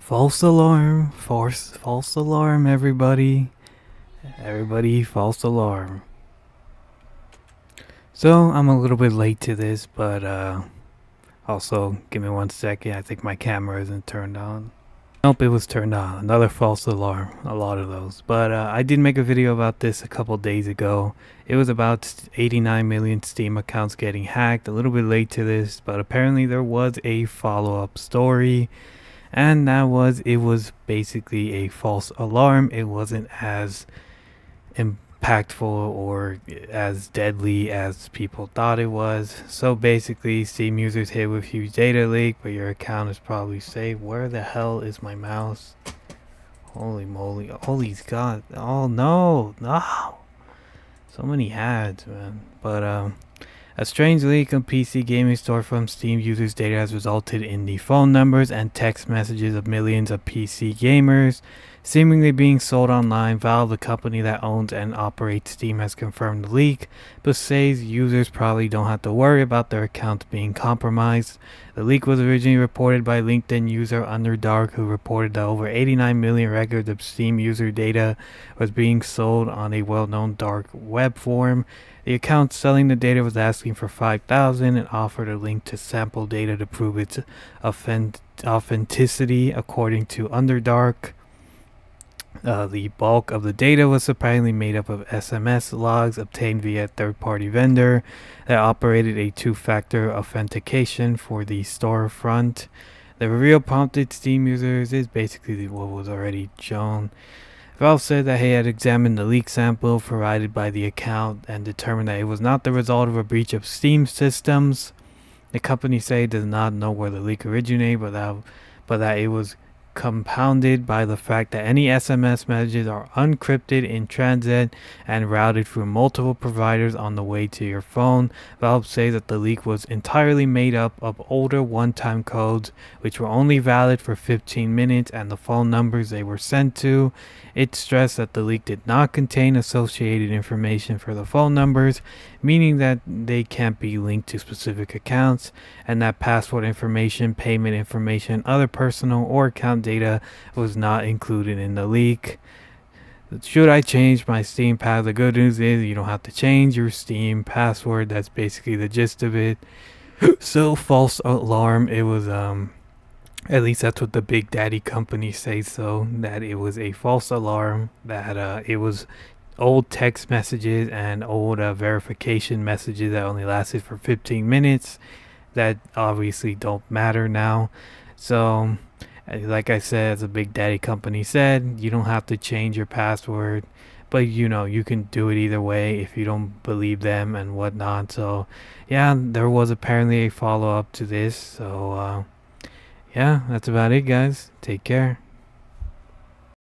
False alarm, false alarm, everybody. Everybody, false alarm. So, I'm a little bit late to this, but also, give me 1 second. I think my camera isn't turned on. Nope, it was turned on. Another false alarm. A lot of those. But I did make a video about this a couple days ago. It was about 89 million Steam accounts getting hacked. A little bit late to this, but apparently there was a follow-up story. And it was basically a false alarm. It wasn't as impactful or as deadly as people thought it was. So basically, Steam users hit with huge data leak, but your account is probably safe. Where the hell is my mouse? Holy moly. Holy God. Oh no. No. So many ads, man. But a strange leak on PC gaming store from Steam users' data has resulted in the phone numbers and text messages of millions of PC gamers seemingly being sold online. Valve, the company that owns and operates Steam, has confirmed the leak, but says users probably don't have to worry about their accounts being compromised. The leak was originally reported by LinkedIn user Underdark, who reported that over 89 million records of Steam user data was being sold on a well-known dark web forum. The account selling the data was asking for $5,000 and offered a link to sample data to prove its authenticity, according to Underdark. The bulk of the data was surprisingly made up of SMS logs obtained via a third-party vendor that operated a two-factor authentication for the storefront. The reveal prompted Steam users is basically what was already shown. Valve said that he had examined the leak sample provided by the account and determined that it was not the result of a breach of Steam systems. The company said it does not know where the leak originated, but that it was compounded by the fact that any SMS messages are encrypted in transit and routed through multiple providers on the way to your phone. Valve says that the leak was entirely made up of older one-time codes which were only valid for 15 minutes and the phone numbers they were sent to. It stressed that the leak did not contain associated information for the phone numbers, meaning that they can't be linked to specific accounts, and that password information, payment information, other personal or account data was not included in the leak. Should I change my Steam password? The good news is you don't have to change your Steam password. That's basically the gist of it. So, false alarm. It was at least that's what the big daddy company say, so that it was a false alarm, that it was old text messages and old verification messages that only lasted for 15 minutes that obviously don't matter now. So like I said, as a big daddy company said, you don't have to change your password, but you can do it either way if you don't believe them and whatnot. So yeah, there was apparently a follow-up to this. So yeah, that's about it, guys. Take care.